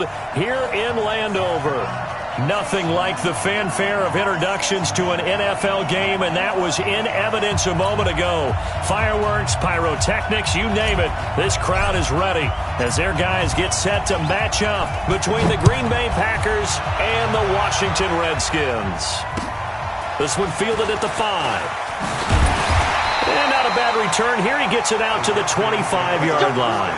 field here in Landover. Nothing like the fanfare of introductions to an NFL game, and that was in evidence a moment ago. Fireworks, pyrotechnics, you name it. This crowd is ready as their guys get set to match up between the Green Bay Packers and the Washington Redskins. This one fielded at the 5. And not a bad return here. He gets it out to the 25-yard line.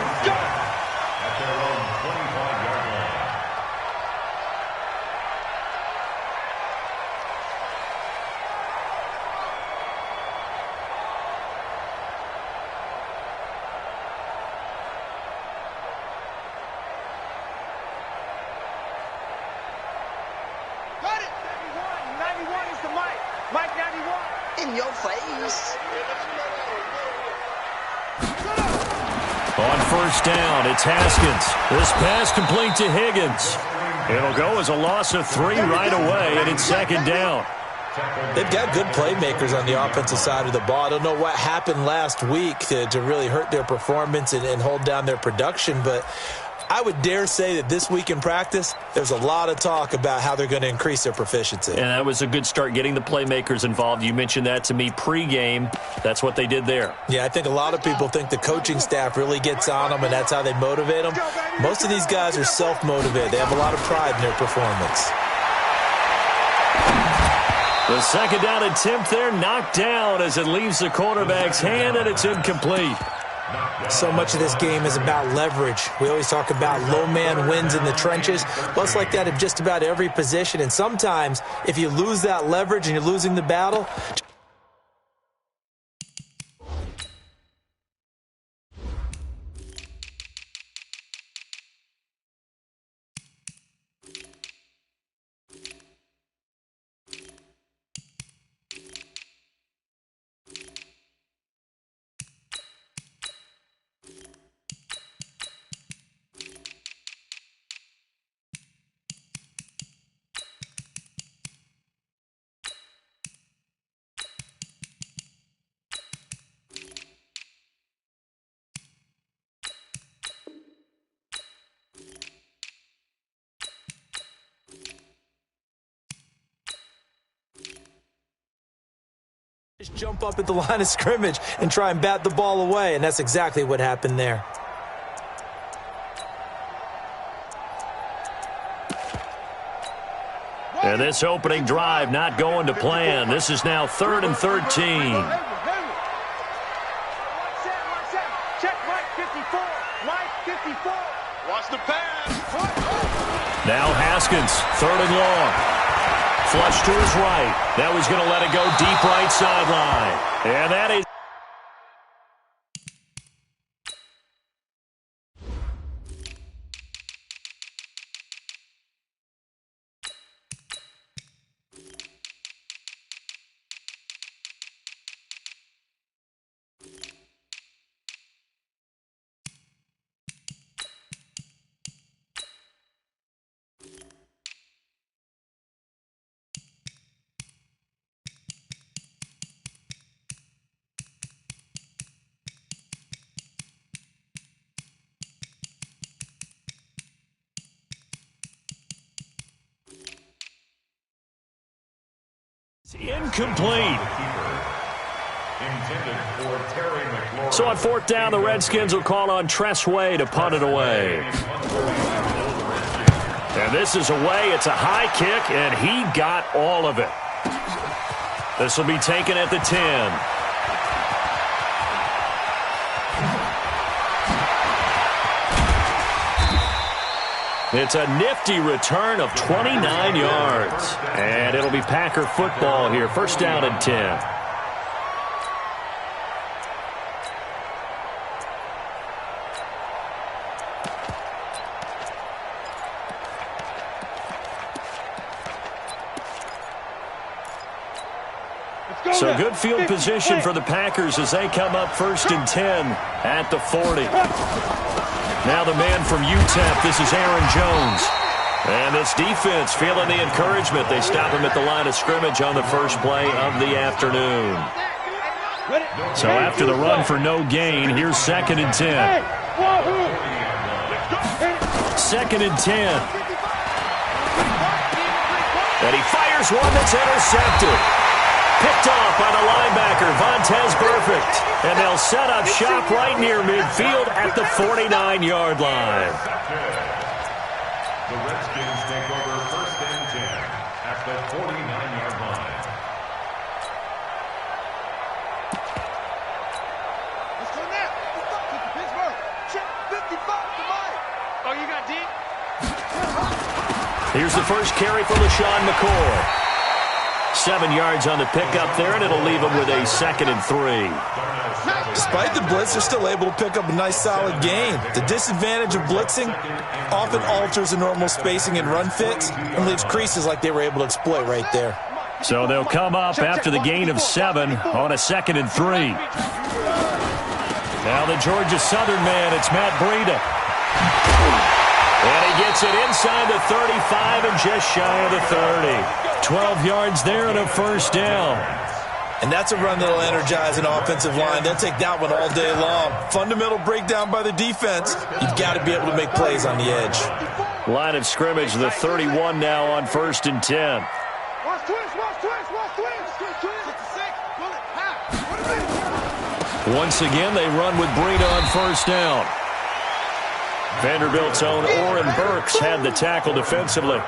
On first down, it's Haskins. This pass complete to Higgins. It'll go as a loss of 3 right away, and it's second down. They've got good playmakers on the offensive side of the ball. I don't know what happened last week to really hurt their performance and hold down their production, but I would dare say that this week in practice, there's a lot of talk about how they're going to increase their proficiency. And that was a good start, getting the playmakers involved. You mentioned that to me pregame. That's what they did there. Yeah, I think a lot of people think the coaching staff really gets on them, and that's how they motivate them. Most of these guys are self-motivated. They have a lot of pride in their performance. The second down attempt there knocked down as it leaves the quarterback's hand, and it's incomplete. So much of this game is about leverage. We always talk about low man wins in the trenches. Well, it's like that in just about every position. And sometimes, if you lose that leverage and you're losing the battle, just jump up at the line of scrimmage and try and bat the ball away, and that's exactly what happened there. And this opening drive not going to plan. This is now 3rd and 13. Check Mike 54. Mike 54. Watch the pass. Now Haskins, 3rd and long. Flush to his right. That was going to let it go deep right sideline. And that is... incomplete. So on 4th down, the Redskins will call on Tress Way to punt it away. And this is away. It's a high kick, and he got all of it. This will be taken at the 10. It's a nifty return of 29 yards. And it'll be Packer football here. 1st down and 10. So good field position for the Packers as they come up 1st and 10 at the 40. Now the man from UTEP, this is Aaron Jones. And this defense feeling the encouragement. They stop him at the line of scrimmage on the first play of the afternoon. So after the run for no gain, here's 2nd and 10. 2nd and 10. And he fires one that's intercepted. Picked off by the linebacker, Vontaze Burfict. And they'll set up shop right near midfield at the 49-yard line. The Redskins take over 1st and 10 at the 49-yard line. Let's go now. Pittsburgh. Check 55 to Mike. Oh, you got deep? Here's the first carry for LaShawn McCoy. 7 yards on the pickup there, and it'll leave him with a 2nd and 3. Despite the blitz, they're still able to pick up a nice, solid gain. The disadvantage of blitzing often alters the normal spacing and run fits and leaves creases like they were able to exploit right there. So they'll come up after the gain of 7 on a 2nd and 3. Now the Georgia Southern man, it's Matt Breida. And he gets it inside the 35 and just shy of the 30. 12 yards there and a 1st down. And that's a run that'll energize an offensive line. They'll take that one all day long. Fundamental breakdown by the defense. You've got to be able to make plays on the edge. Line of scrimmage, the 31 now on 1st and 10. Watch twins, watch twins, watch twins. 66, bullet, half. Once again, they run with Breida on 1st down. Vanderbilt's own Oren Burks had the tackle defensively.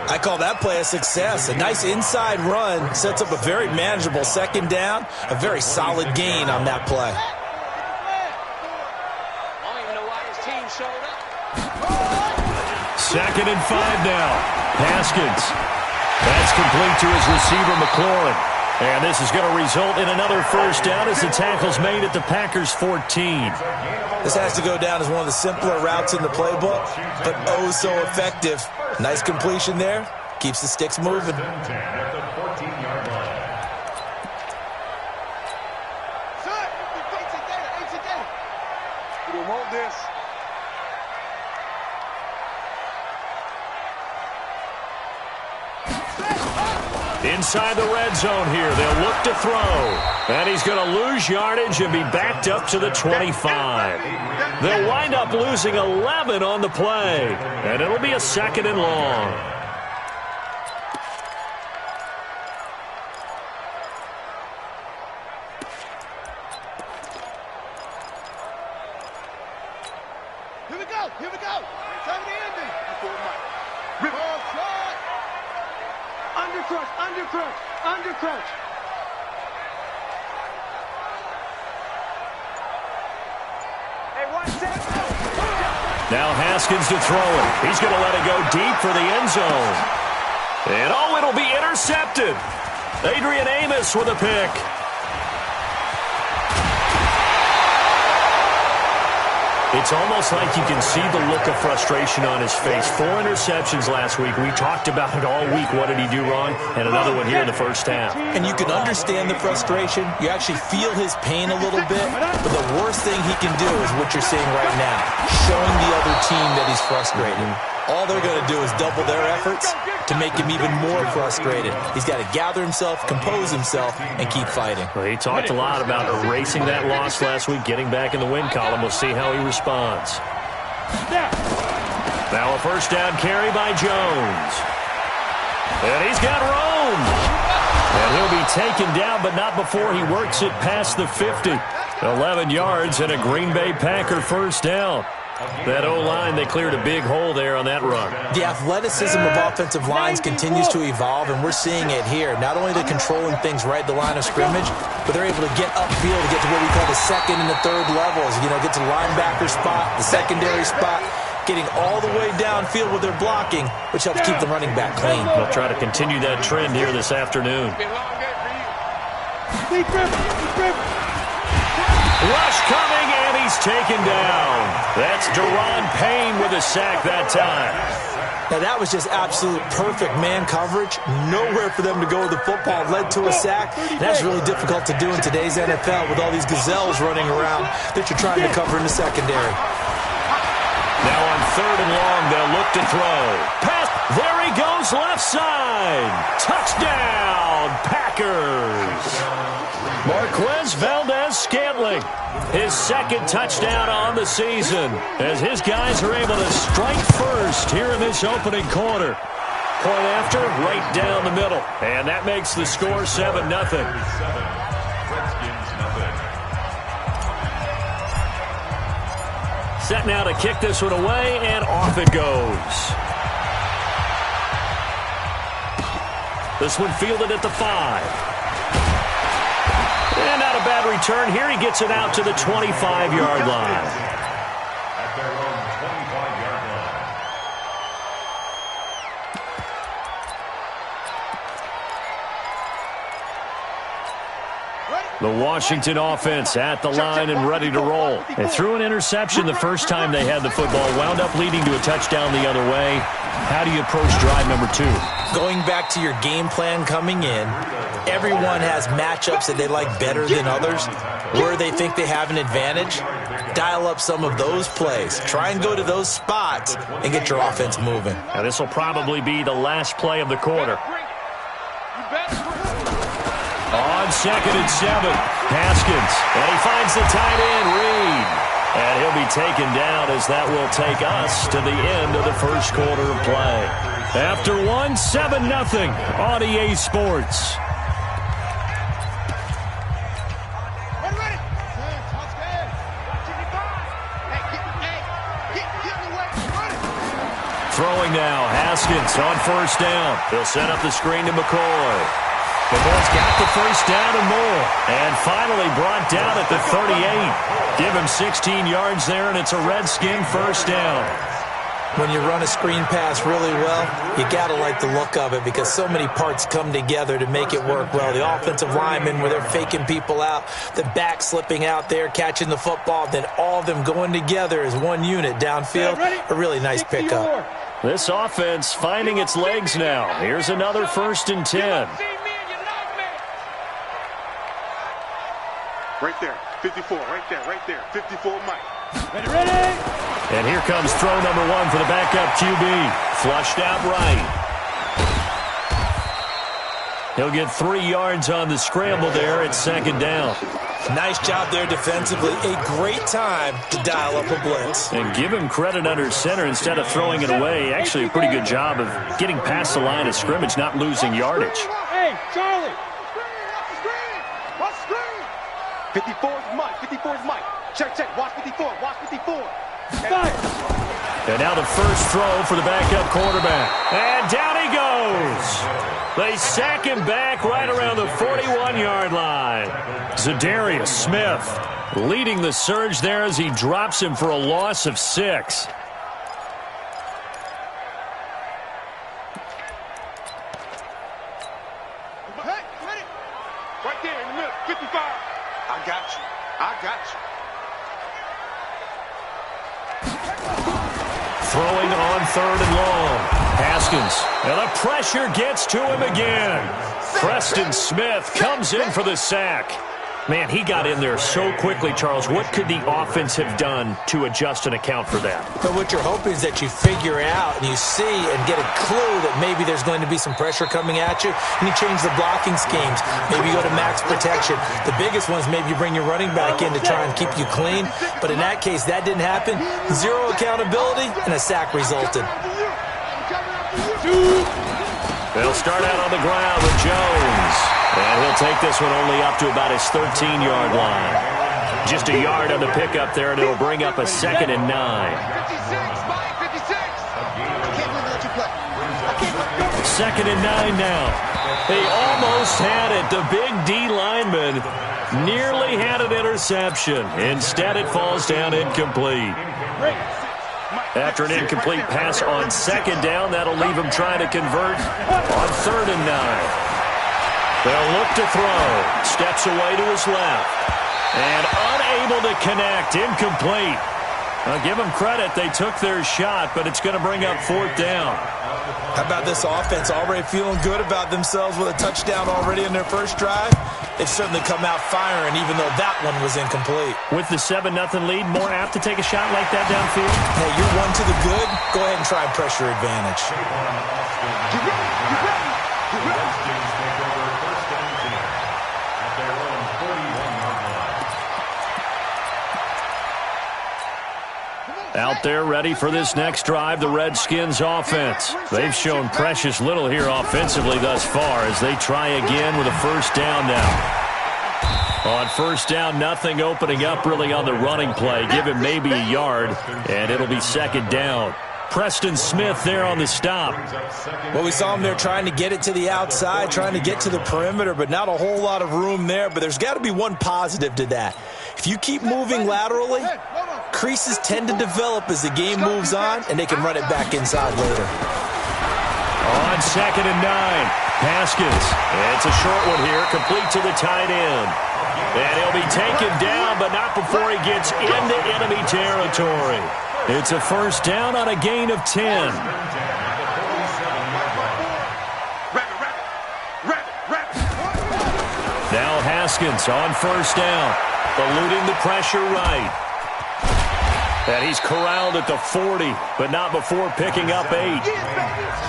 I call that play a success. A nice inside run sets up a very manageable 2nd down. A very solid gain on that play. I don't even know why his team showed up. 2nd and 5 now. Haskins. That's complete to his receiver, McLaurin. And this is going to result in another 1st down as the tackle's made at the Packers' 14. This has to go down as one of the simpler routes in the playbook, but oh so effective. Nice completion there. Keeps the sticks moving. Sir, we want this. Inside the red zone here. They'll look to throw. And he's going to lose yardage and be backed up to the 25. They'll wind up losing 11 on the play. And it'll be a 2nd and long. Here we go, here we go. Time to end it. Ball shot. Undercrush, undercrush, undercrush. Hey, watch that. Now Haskins to throw it. He's going to let it go deep for the end zone. And oh, it'll be intercepted. Adrian Amos with a pick. It's almost like you can see the look of frustration on his face. 4 interceptions last week. We talked about it all week. What did he do wrong? And another one here in the 1st half. And you can understand the frustration. You actually feel his pain a little bit. But the worst thing he can do is what you're seeing right now. Showing the other team that he's frustrated. All they're going to do is double their efforts to make him even more frustrated. He's got to gather himself, compose himself, and keep fighting. Well, he talked a lot about erasing that loss last week, getting back in the win column. We'll see how he responds. Now a 1st down carry by Jones. And he's got room. And he'll be taken down, but not before he works it past the 50. 11 yards and a Green Bay Packer 1st down. That O-line, they cleared a big hole there on that run. The athleticism of offensive lines continues to evolve, and we're seeing it here. Not only are they controlling things right at the line of scrimmage, but they're able to get upfield to get to what we call the 2nd and the 3rd levels. You know, get to the linebacker spot, the secondary spot, getting all the way downfield with their blocking, which helps keep the running back clean. They'll try to continue that trend here this afternoon. Rush coming, and he's taken down. That's Deron Payne with a sack that time. Now, that was just absolute perfect man coverage. Nowhere for them to go with the football. Led to a sack. And that's really difficult to do in today's NFL with all these gazelles running around that you're trying to cover in the secondary. Now on 3rd and long, they'll look to throw. Pass There he goes, left side. Touchdown, Packers. Marquez Valdez-Scantling, his second touchdown on the season, as his guys are able to strike first here in this opening quarter. Point after, right down the middle. And that makes the score 7-0. Set now to kick this one away, and off it goes. This one fielded at the 5. And not a bad return here. He gets it out to the 25-yard line. At their own 25-yard line. The Washington offense at the line and ready to roll. They threw an interception the first time they had the football, wound up leading to a touchdown the other way. How do you approach drive number 2? Going back to your game plan coming in, everyone has matchups that they like better than others. Where they think they have an advantage, dial up some of those plays. Try and go to those spots and get your offense moving. Now this will probably be the last play of the quarter. On 2nd and 7, Haskins, and he finds the tight end, Reed. And he'll be taken down as that will take us to the end of the first quarter of play. After 7-0 on EA Sports. Throwing now, Haskins on first down. He'll set up the screen to McCoy. McCoy's got the first down and more. And finally brought down at the 38. Give him 16 yards there, and it's a Redskin first down. When you run a screen pass really well, you got to like the look of it because so many parts come together to make it work well. The offensive linemen, where they're faking people out, the back slipping out there, catching the football, then all of them going together as one unit downfield. A really nice pickup. This offense finding its legs now. Here's another 1st and 10. Right there, 54, right there, 54, Mike. Ready. And here comes throw number 1 for the backup QB. Flushed out right. He'll get 3 yards on the scramble there at 2nd down. Nice job there defensively. A great time to dial up a blitz. And give him credit under center instead of throwing it away. Actually a pretty good job of getting past the line of scrimmage, not losing yardage. Hey, Charlie. 54's Mike. Check. Watch 54. And now the first throw for the backup quarterback. And down he goes. They sack him back right around the 41-yard line. Zadarius Smith leading the surge there as he drops him for a loss of 6. Right there in the middle, 55. I got you. Throwing on 3rd and long. Haskins. And the pressure gets to him again. Preston Smith comes in for the sack. Man, he got in there so quickly, Charles. What could the offense have done to adjust and account for that? But what you're hoping is that you figure out and you see and get a clue that maybe there's going to be some pressure coming at you, and you change the blocking schemes. Maybe you go to max protection. The biggest one is maybe you bring your running back in to try and keep you clean. But in that case, that didn't happen. 0 accountability, and a sack resulted. They'll start out on the ground with Jones. And he'll take this one only up to about his 13-yard line. Just a yard on the pickup there, and it'll bring up a 2nd and 9. 2nd and 9 now. They almost had it. The big D lineman nearly had an interception. Instead, it falls down incomplete. After an incomplete pass on 2nd down, that'll leave him trying to convert on 3rd and 9. They'll look to throw. Steps away to his left. And unable to connect. Incomplete. I'll give them credit. They took their shot, but it's going to bring up fourth down. How about this offense already feeling good about themselves with a touchdown already in their first drive? They've certainly come out firing, even though that one was incomplete. With the 7-0 lead, more apt to take a shot like that downfield? Hey, you're one to the good. Go ahead and try and pressure advantage. Get ready. Get ready. Get ready. Out there ready for this next drive, the Redskins offense. They've shown precious little here offensively thus far as they try again with a first down now. On first down, nothing opening up really on the running play. Give him maybe a yard, and it'll be second down. Preston Smith there on the stop. Well, we saw him there trying to get it to the outside, trying to get to the perimeter, but not a whole lot of room there. But there's got to be one positive to that. If you keep moving laterally, creases tend to develop as the game moves on, and they can run it back inside later. On 2nd and 9, Haskins. It's a short one here, complete to the tight end. And he'll be taken down, but not before he gets into enemy territory. It's a first down on a gain of 10. Now Haskins on first down, eluding the pressure right. And he's corralled at the 40, but not before picking up 8.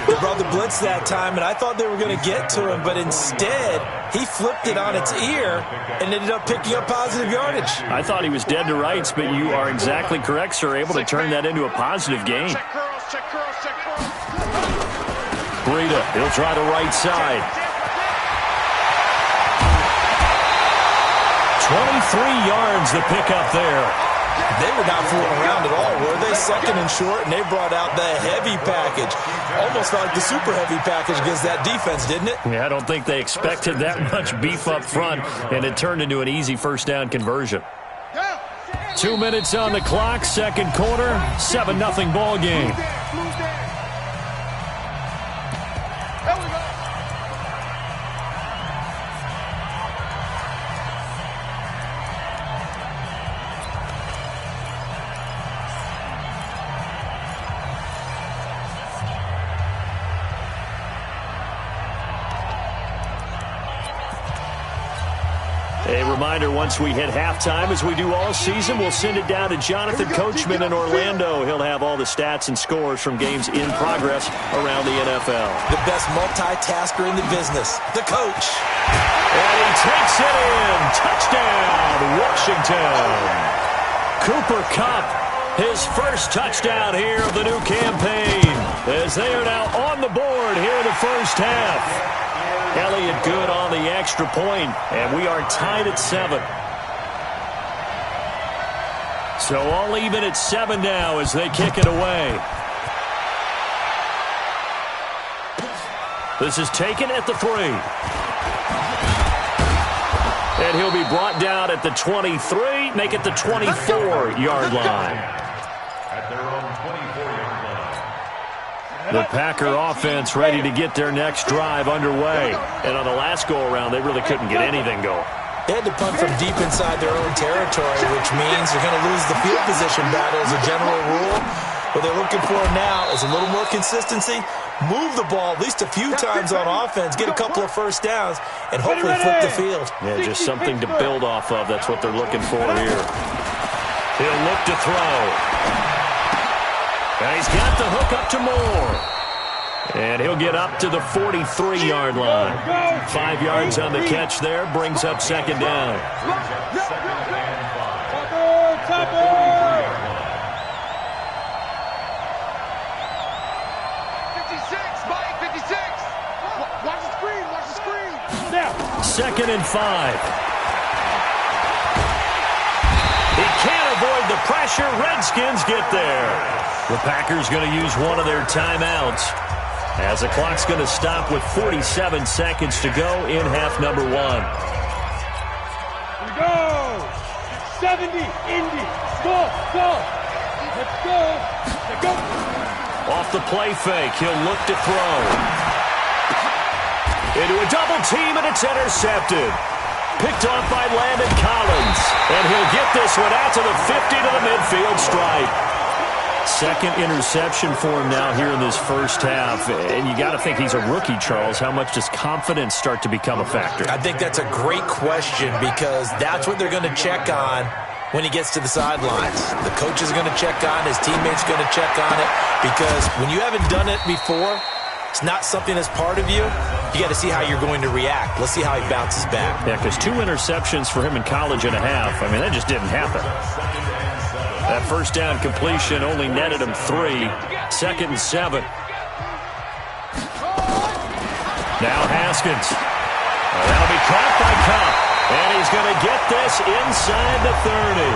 They brought the blitz that time, and I thought they were going to get to him, but instead, he flipped it on its ear and ended up picking up positive yardage. I thought he was dead to rights, but you are exactly correct, sir, able to turn that into a positive gain. Breida, he'll try the right side. 23 yards the pickup there. They were not fooling around at all, were they? 2nd and short, and they brought out the heavy package. Almost felt like the super heavy package against that defense, didn't it? Yeah, I don't think they expected that much beef up front, and it turned into an easy first down conversion. 2 minutes on the clock, second quarter, 7-0 ball game. A reminder, once we hit halftime, as we do all season, we'll send it down to Jonathan Coachman in Orlando. He'll have all the stats and scores from games in progress around the NFL. The best multitasker in the business, the coach. And he takes it in. Touchdown, Washington. Cooper Kupp, his first touchdown here of the new campaign, as they are now on the board here in the first half. Elliott good on the extra point, and we are tied at 7. So all even at 7 now as they kick it away. This is taken at the 3. And he'll be brought down at the 23, make it the 24-yard line. At their own 24-yard line. The Packer offense ready to get their next drive underway. And on the last go-around, they really couldn't get anything going. They had to punt from deep inside their own territory, which means they're going to lose the field position battle as a general rule. What they're looking for now is a little more consistency, move the ball at least a few times on offense, get a couple of first downs, and hopefully flip the field. Yeah, just something to build off of. That's what they're looking for here. He'll look to throw. And he's got the hook up to Moore. And he'll get up to the 43-yard line. 5 yards on the catch there, brings up second down. Second and 5. He can't avoid the pressure. Redskins get there. The Packers going to use one of their timeouts as the clock's going to stop with 47 seconds to go in half number 1. Here we go. 70, Indy. Go. Let's go. Let's go. Off the play fake, he'll look to throw. Into a double team, and it's intercepted. Picked off by Landon Collins. And he'll get this one out to the 50 to the midfield stripe. Second interception for him now here in this first half. And you got to think he's a rookie, Charles. How much does confidence start to become a factor? I think that's a great question because that's what they're going to check on when he gets to the sidelines. The coach is going to check on, his teammates are going to check on it, because when you haven't done it before, it's not something that's part of you. You got to see how you're going to react. Let's see how he bounces back. Yeah, because 2 interceptions for him in college and a half. I mean, that just didn't happen. That first down completion only netted him 3. 2nd and 7. Now Haskins. That'll be caught by Cup. And he's going to get this inside the 30.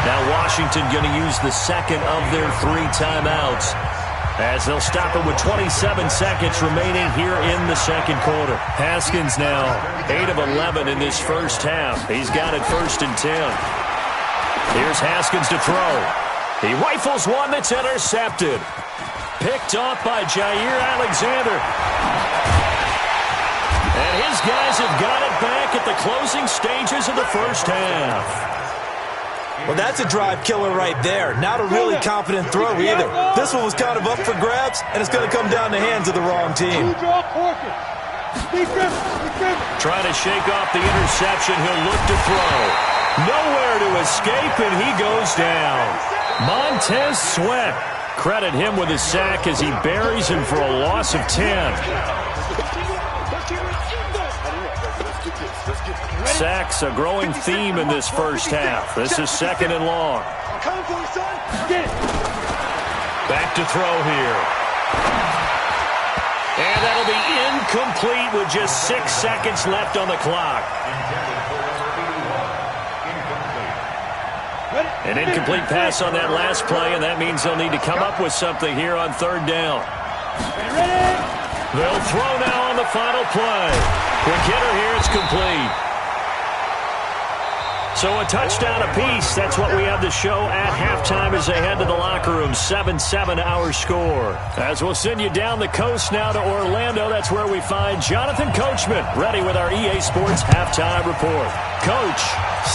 Now Washington going to use the second of their 3 timeouts as they'll stop it with 27 seconds remaining here in the second quarter. Haskins now 8 of 11 in this first half. He's got it 1st and 10. Here's Haskins to throw. He rifles one that's intercepted. Picked off by Jair Alexander. And his guys have got it back at the closing stages of the first half. Well, that's a drive killer right there. Not a really confident throw either. This one was kind of up for grabs, and it's going to come down the hands of the wrong team. Trying to shake off the interception. He'll look to throw. Nowhere to escape, and he goes down. Montez Sweat. Credit him with his sack as he buries him for a loss of 10. Sacks, a growing theme in this first half. This is 2nd and long. Back to throw here. And that'll be incomplete with just 6 seconds left on the clock. An incomplete pass on that last play, and that means they'll need to come up with something here on 3rd down. They'll throw now on the final play. Quick hitter here, it's complete. So a touchdown apiece. That's what we have to show at halftime as they head to the locker room. 7-7 our score. As we'll send you down the coast now to Orlando, that's where we find Jonathan Coachman ready with our EA Sports halftime report. Coach,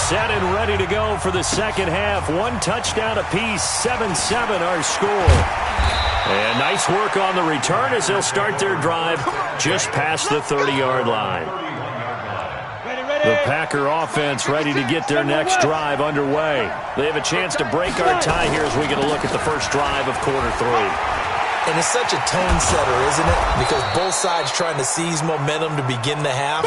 set and ready to go for the second half. 1 touchdown apiece, 7-7 our score. And nice work on the return as they'll start their drive just past the 30-yard line. The Packer offense ready to get their next drive underway. They have a chance to break our tie here as we get a look at the first drive of quarter 3. And it's such a tone setter, isn't it? Because both sides trying to seize momentum to begin the half.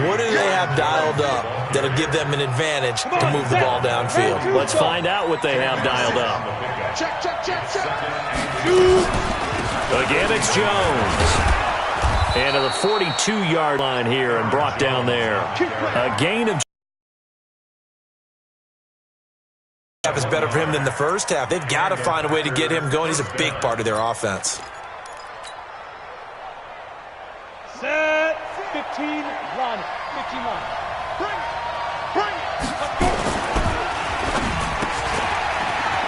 What do they have dialed up that'll give them an advantage to move the ball downfield? Let's find out what they have dialed up. Again, it's Jones. And to the 42-yard line here and brought down there. A gain of... Half is better for him than the first half. They've got to find a way to get him going. He's a big part of their offense. Set. 15 line. 15 line. Bring.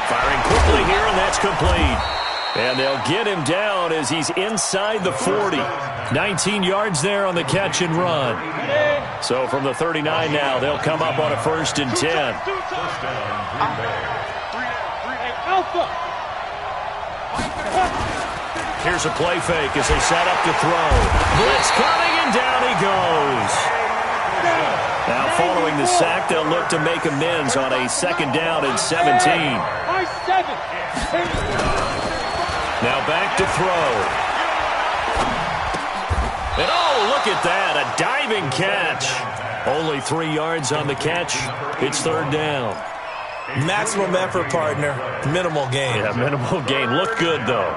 Firing quickly here, and that's complete. And they'll get him down as he's inside the 40. 19 yards there on the catch and run. So from the 39 now, they'll come up on a 1st and 10. Here's a play fake as they set up to throw. Blitz coming, and down he goes. Now following the sack, they'll look to make amends on a 2nd down and 17. Now back to throw. And oh, look at that, a diving catch. Only 3 yards on the catch. It's 3rd down. Maximum effort, partner. Minimal gain. Yeah, minimal gain. Look good, though.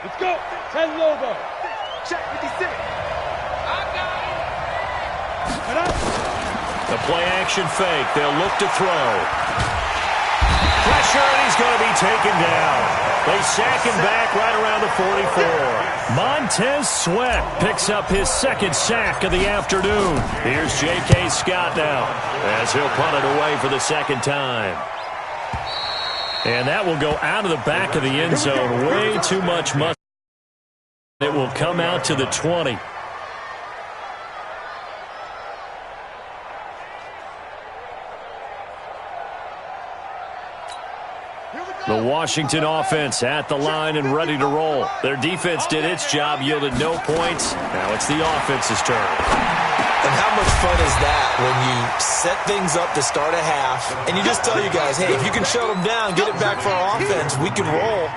Let's go. 10 Lobo. Check 56. I got it. The play action fake. They'll look to throw. Pressure, and he's going to be taken down. They sack him back right around the 44. Montez Sweat picks up his 2nd sack of the afternoon. Here's J.K. Scott now as he'll punt it away for the 2nd time. And that will go out of the back of the end zone. Way too much muscle. It will come out to the 20. The Washington offense at the line and ready to roll. Their defense did its job, yielded no points. Now it's the offense's turn. And how much fun is that when you set things up to start a half and you just tell you guys, hey, if you can shut them down, get it back for our offense, we can roll.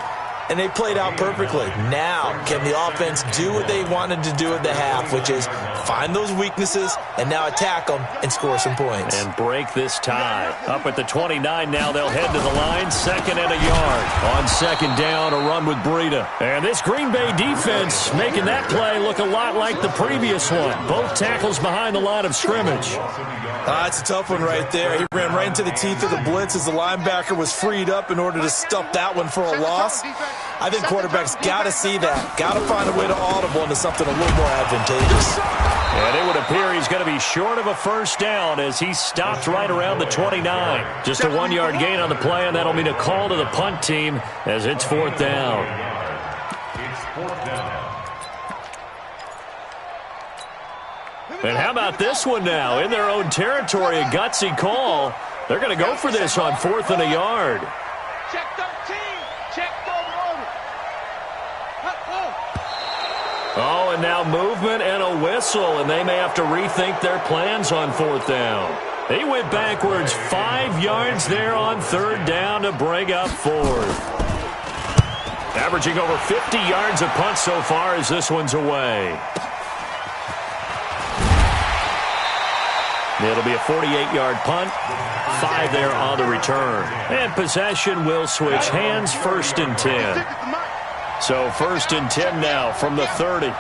And they played out perfectly. Now, can the offense do what they wanted to do at the half, which is find those weaknesses and now attack them and score some points. And break this tie. Up at the 29 now, they'll head to the line, 2nd and a yard. On 2nd down, a run with Breida. And this Green Bay defense making that play look a lot like the previous one. Both tackles behind the line of scrimmage. That's a tough one right there. He ran right into the teeth of the blitz as the linebacker was freed up in order to stuff that one for a loss. I think quarterbacks got to see that. Got to find a way to audible into something a little more advantageous. And it would appear he's going to be short of a first down as he stopped right around the 29. Just a 1-yard gain on the play, and that'll mean a call to the punt team as it's 4th down. And how about this one now? In their own territory, a gutsy call. They're going to go for this on 4th and a yard. Check 13. Check the order. Oh, and now movement and a whistle, and they may have to rethink their plans on 4th down. He went backwards 5 yards there on 3rd down to bring up 4th. Averaging over 50 yards a punt so far as this one's away. It'll be a 48-yard punt, 5 there on the return. And possession will switch hands, 1st and 10. So 1st and 10 now from the 30. They'll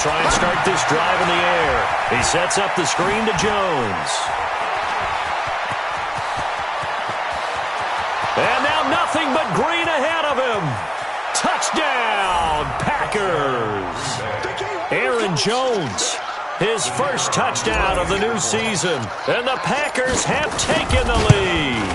try and start this drive in the air. He sets up the screen to Jones. And now nothing but green ahead of him. Touchdown, Packers. Aaron Jones. His first touchdown of the new season. And the Packers have taken the lead.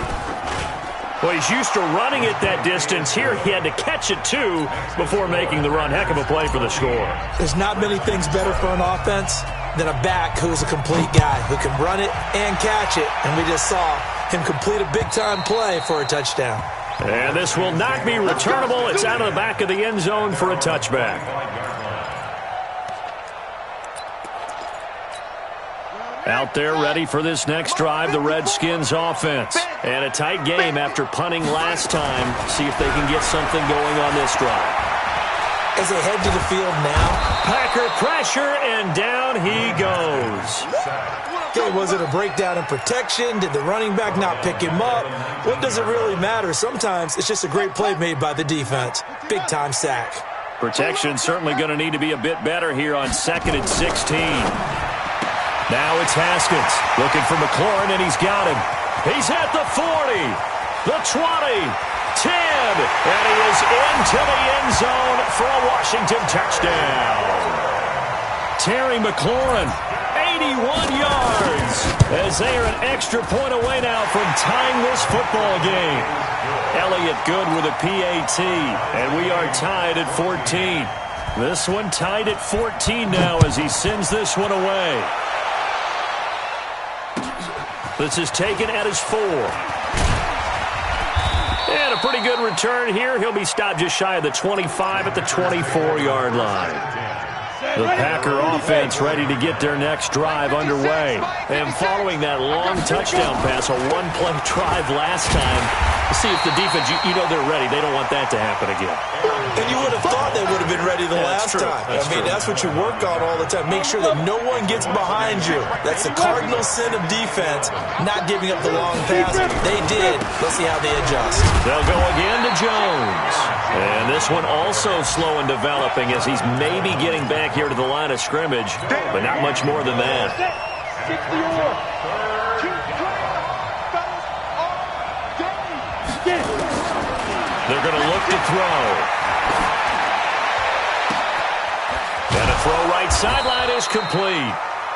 Well, he's used to running it that distance. Here he had to catch it, too, before making the run. Heck of a play for the score. There's not many things better for an offense than a back who's a complete guy who can run it and catch it. And we just saw him complete a big-time play for a touchdown. And this will not be returnable. It's out of the back of the end zone for a touchback. Out there ready for this next drive, the Redskins offense. And a tight game after punting last time. See if they can get something going on this drive. As they head to the field now. Packer pressure, and down he goes. Okay, was it a breakdown in protection? Did the running back not pick him up? What does it really matter? Sometimes it's just a great play made by the defense. Big-time sack. Protection certainly going to need to be a bit better here on 2nd and 16. Now it's Haskins looking for McLaurin, and he's got him. He's at the 40, the 20, 10, and he is into the end zone for a Washington touchdown. Terry McLaurin, 81 yards, as they are an extra point away now from tying this football game. Elliott Good with a PAT, and we are tied at 14. This one tied at 14 now as he sends this one away. This is taken at his 4. And a pretty good return here. He'll be stopped just shy of the 25 at the 24-yard line. The Packer offense ready to get their next drive underway. And following that long touchdown pass, a one-play drive last time, see if the defense, you know they're ready. They don't want that to happen again. And you would have thought they would have been ready the last time. That's what you work on all the time. Make sure that no one gets behind you. That's the cardinal sin of defense, not giving up the long pass. They did. Let's see how they adjust. They'll go again to Jones. And this one also slow and developing as he's maybe getting back here to the line of scrimmage, but not much more than that. They're going to look to throw. And a throw right sideline is complete.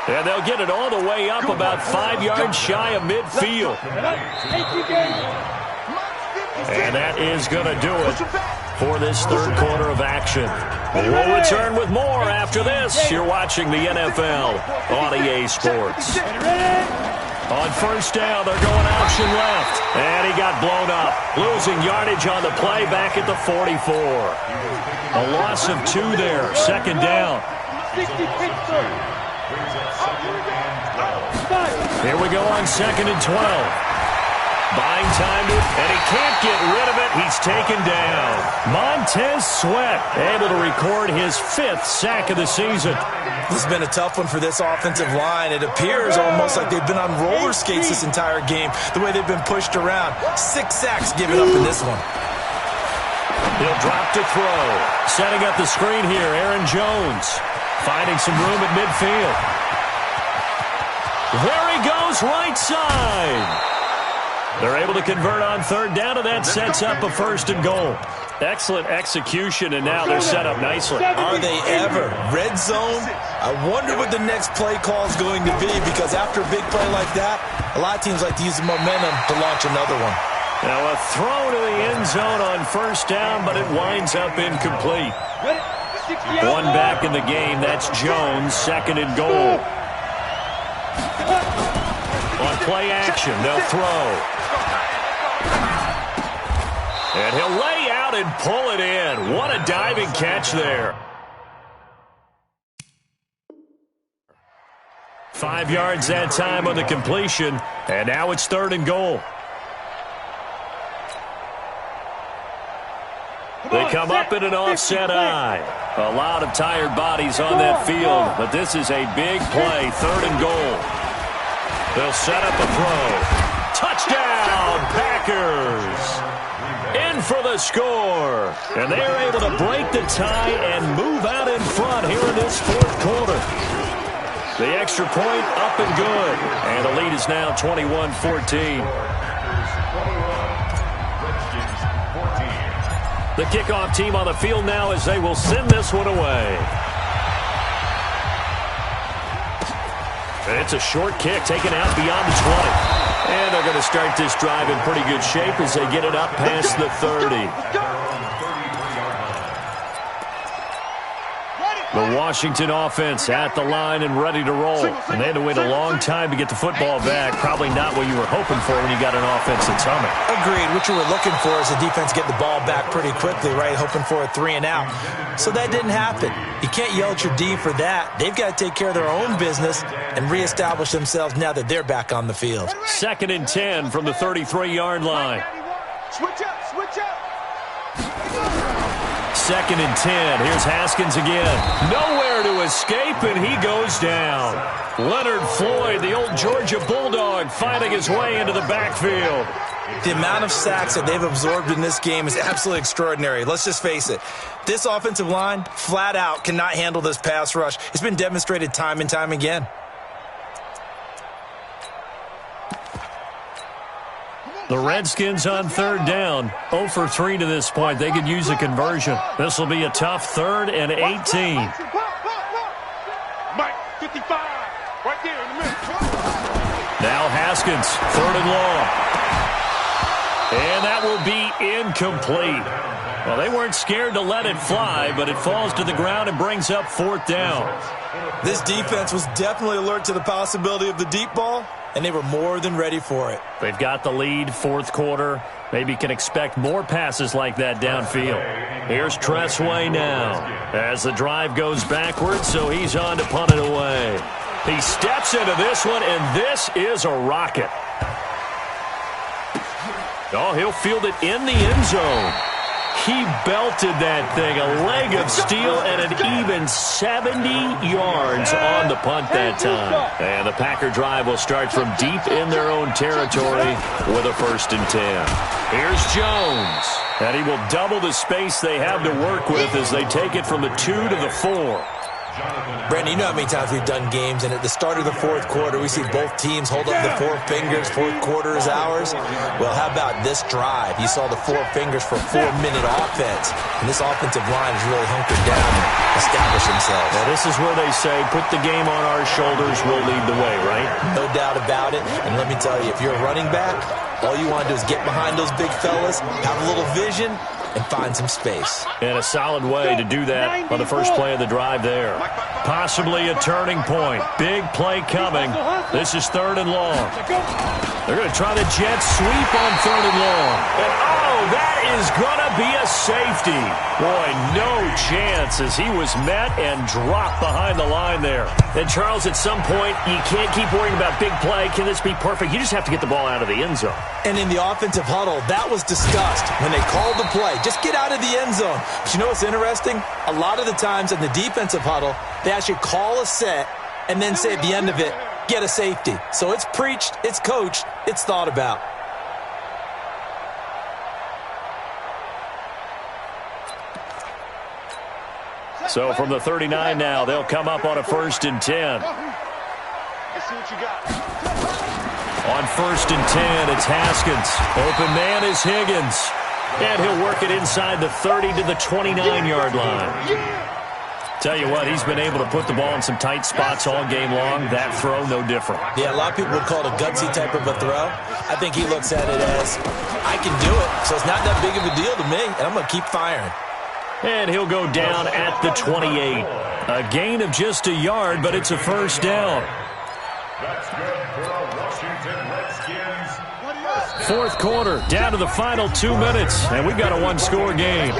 And they'll get it all the way up about 5 yards shy of midfield. And that is going to do it for this third quarter of action. We'll return with more after this. You're watching the NFL on EA Sports. On first down, they're going option left. And he got blown up. Losing yardage on the play back at the 44. A loss of 2 there. Second down. Here we go on 2nd and 12. Buying time to it, and he can't get rid of it. He's taken down. Montez Sweat able to record his 5th sack of the season. This has been a tough one for this offensive line. It appears almost like they've been on roller skates this entire game, the way they've been pushed around. 6 sacks given up in this one. He'll drop to throw. Setting up the screen here, Aaron Jones. Finding some room at midfield. There he goes, right side. They're able to convert on 3rd down, and that sets up a 1st and goal. Excellent execution, and now they're set up nicely. Are they ever? Red zone? I wonder what the next play call is going to be, because after a big play like that, a lot of teams like to use the momentum to launch another one. Now a throw to the end zone on 1st down, but it winds up incomplete. One back in the game. That's Jones, 2nd and goal. On play action, they'll throw. And he'll lay out and pull it in. What a diving catch there. 5 yards that time on the completion. And now it's 3rd and goal. They come up in an offset eye. A lot of tired bodies on that field, but this is a big play. 3rd and goal. They'll set up a throw. Touchdown, Packers. In for the score. And they are able to break the tie and move out in front here in this 4th quarter. The extra point up and good. And the lead is now 21-14. The kickoff team on the field now as they will send this one away. And it's a short kick taken out beyond the 20. And they're going to start this drive in pretty good shape as they get it up past the 30. The Washington offense at the line and ready to roll. And they had to wait a long time to get the football back. Probably not what you were hoping for when you got an offense that's humming. Agreed. What you were looking for is the defense get the ball back pretty quickly, right? Hoping for a 3 and out. So that didn't happen. You can't yell at your D for that. They've got to take care of their own business and reestablish themselves now that they're back on the field. 2nd and 10 from the 33-yard line. Switch up, switch up. 2nd and 10. Here's Haskins again. Nowhere to escape, and he goes down. Leonard Floyd, the old Georgia Bulldog, fighting his way into the backfield. The amount of sacks that they've absorbed in this game is absolutely extraordinary. Let's just face it. This offensive line, flat out, cannot handle this pass rush. It's been demonstrated time and time again. The Redskins on 3rd down. 0 for 3 to this point. They could use a conversion. This will be a tough 3rd and 18. Mike, 55, right there in the middle. Now Haskins, 3rd and long. And that will be incomplete. Well, they weren't scared to let it fly, but it falls to the ground and brings up 4th down. This defense was definitely alert to the possibility of the deep ball, and they were more than ready for it. They've got the lead, 4th quarter. Maybe can expect more passes like that downfield. Here's Tressway now as the drive goes backwards, so he's on to punt it away. He steps into this one, and this is a rocket. Oh, he'll field it in the end zone. He belted that thing, a leg of steel, and an even 70 yards on the punt that time. And the Packer drive will start from deep in their own territory with a 1st and 10. Here's Jones, and he will double the space they have to work with as they take it from the 2 to the 4. Brandon, you know how many times we've done games, and at the start of the 4th quarter, we see both teams hold up the 4 fingers. 4th quarter is ours. Well, how about this drive? You saw the 4 fingers for a 4-minute offense, and this offensive line has really hunkered down and established themselves. Well, this is where they say, put the game on our shoulders, we'll lead the way, right? No doubt about it, and let me tell you, if you're a running back, all you want to do is get behind those big fellas, have a little vision, and find some space. And a solid way to do that on the first play of the drive there. Possibly a turning point. Big play coming. This is 3rd and long. They're going to try the jet sweep on 3rd and long. And that is going to be a safety. Boy, no chance as he was met and dropped behind the line there. And Charles, at some point, you can't keep worrying about big play. Can this be perfect? You just have to get the ball out of the end zone. And in the offensive huddle, that was discussed when they called the play. Just get out of the end zone. But you know what's interesting? A lot of the times in the defensive huddle, they actually call a set and then say at the end of it, get a safety. So it's preached, it's coached, it's thought about. So from the 39 now, they'll come up on a 1st and 10. Let's see what you got. On 1st and 10, it's Haskins. Open man is Higgins. And he'll work it inside the 30 to the 29-yard line. Tell you what, he's been able to put the ball in some tight spots all game long. That throw, no different. Yeah, a lot of people would call it a gutsy type of a throw. I think he looks at it as, I can do it, so it's not that big of a deal to me, and I'm going to keep firing. And he'll go down at the 28. A gain of just a yard, but it's a 1st down. That's good for the Washington Redskins. 4th quarter, down to the final 2 minutes, and we've got a 1-score game.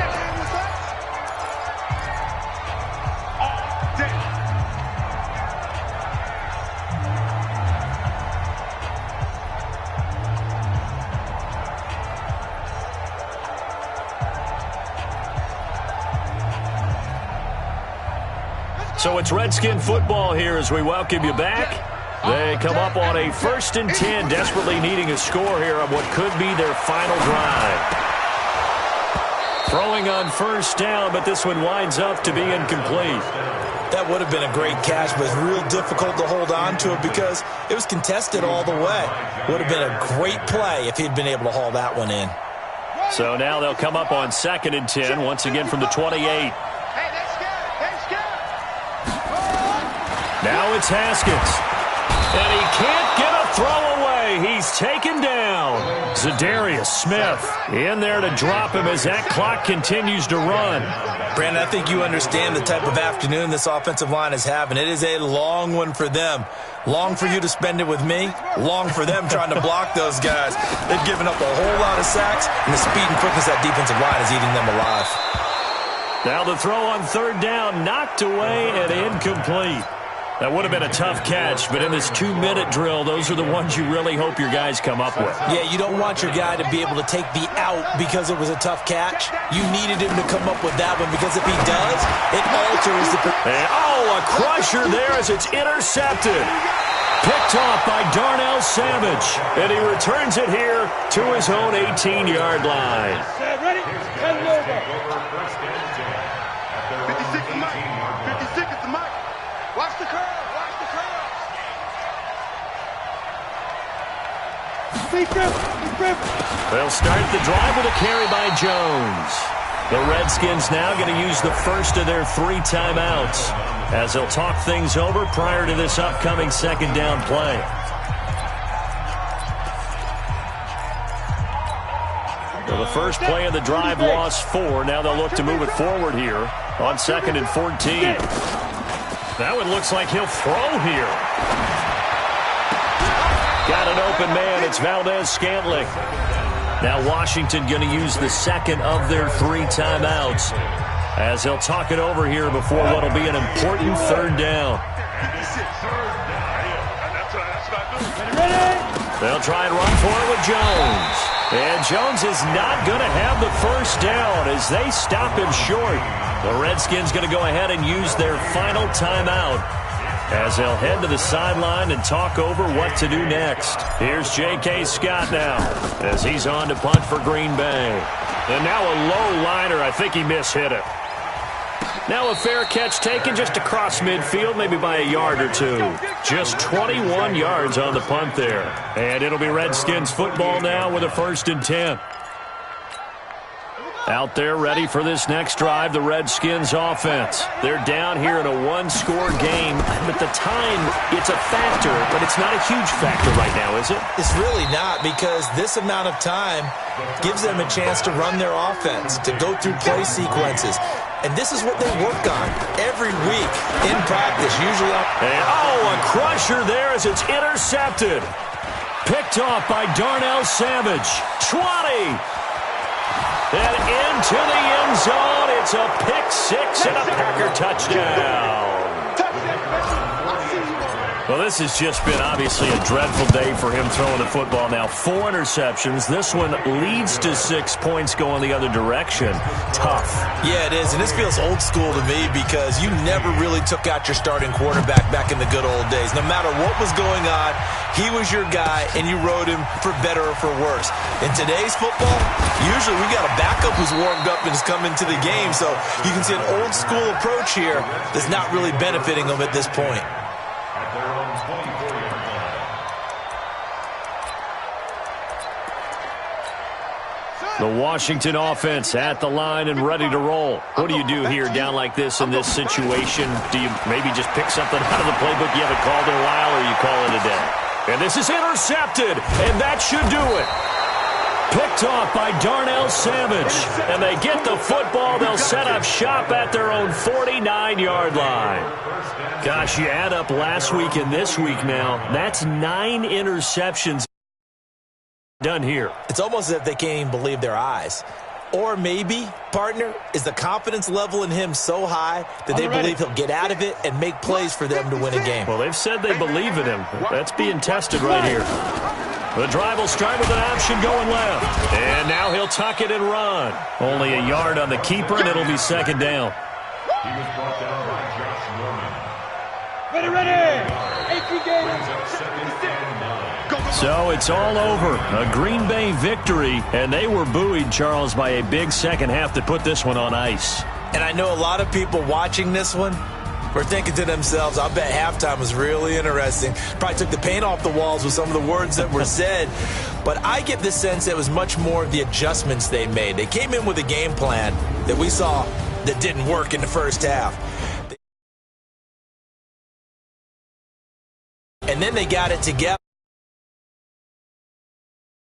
So it's Redskin football here as we welcome you back. They come up on a 1st and 10, desperately needing a score here on what could be their final drive. Throwing on 1st down, but this one winds up to be incomplete. That would have been a great catch, but it's real difficult to hold on to it because it was contested all the way. Would have been a great play if he'd been able to haul that one in. So now they'll come up on 2nd and 10, once again from the 28. Now it's Haskins. And he can't get a throw away. He's taken down. Zadarius Smith in there to drop him as that clock continues to run. Brandon, I think you understand the type of afternoon this offensive line is having. It is a long one for them. Long for you to spend it with me. Long for them trying to block those guys. They've given up a whole lot of sacks, and the speed and quickness of that defensive line is eating them alive. Now the throw on 3rd down, knocked away and incomplete. That would have been a tough catch, but in this 2-minute drill, those are the ones you really hope your guys come up with. Yeah, you don't want your guy to be able to take the out because it was a tough catch. You needed him to come up with that one because if he does, it alters the... And, a crusher there as it's intercepted. Picked off by Darnell Savage. And he returns it here to his own 18-yard line. Ready? Cut it over. 56 is Mike. 56 is Mike. Watch the curve. Watch the curve. They'll start the drive with a carry by Jones. The Redskins now going to use the first of their 3 timeouts as they'll talk things over prior to this upcoming 2nd down play. Well, the first play of the drive lost 4. Now they'll look to move it forward here on 2nd and 14. That one looks like he'll throw here. Got an open man. It's Valdez-Scantling. Now Washington going to use the 2nd of their 3 timeouts as they'll talk it over here before what will be an important 3rd down. They'll try and run for it with Jones. And Jones is not going to have the 1st down as they stop him short. The Redskins going to go ahead and use their final timeout as they'll head to the sideline and talk over what to do next. Here's J.K. Scott now as he's on to punt for Green Bay. And now a low liner. I think he mishit it. Now a fair catch taken just across midfield, maybe by a yard or 2. Just 21 yards on the punt there. And it'll be Redskins football now with a 1st and 10. Out there ready for this next drive, the Redskins offense. They're down here in a one-score game. At the time, it's a factor, but it's not a huge factor right now, is it? It's really not, because this amount of time gives them a chance to run their offense, to go through play sequences. And this is what they work on every week in practice, usually. A crusher there as it's intercepted. Picked off by Darnell Savage. 20. And into the end zone. It's a pick six and a Packer touchdown. Well, this has just been obviously a dreadful day for him throwing the football now. 4 interceptions. This one leads to 6 points going the other direction. Tough. Yeah, it is. And this feels old school to me because you never really took out your starting quarterback back in the good old days. No matter what was going on, he was your guy, and you rode him for better or for worse. In today's football, usually we got a backup who's warmed up and has come into the game. So you can see an old school approach here that's not really benefiting them at this point. The Washington offense at the line and ready to roll. What do you do here down like this in this situation? Do you maybe just pick something out of the playbook you haven't called in a while, or you call it a day? And this is intercepted, and that should do it. Picked off by Darnell Savage. And they get the football. They'll set up shop at their own 49-yard line. Gosh, you add up last week and this week now. That's 9 interceptions done here. It's almost as if they can't even believe their eyes. Or maybe, partner, is the confidence level in him so high that they believe he'll get out of it and make plays for them to win a game. Well, they've said they believe in him. That's being tested right here. The drive will start with an option going left. And now he'll tuck it and run. Only a yard on the keeper, and it'll be second down. He was brought down by Josh Norman. Ready! 18 games. So it's all over. A Green Bay victory, and they were buoyed, Charles, by a big second half that put this one on ice. And I know a lot of people watching this one were thinking to themselves, I bet halftime was really interesting. Probably took the paint off the walls with some of the words that were said. But I get the sense it was much more of the adjustments they made. They came in with a game plan that we saw that didn't work in the first half. And then they got it together.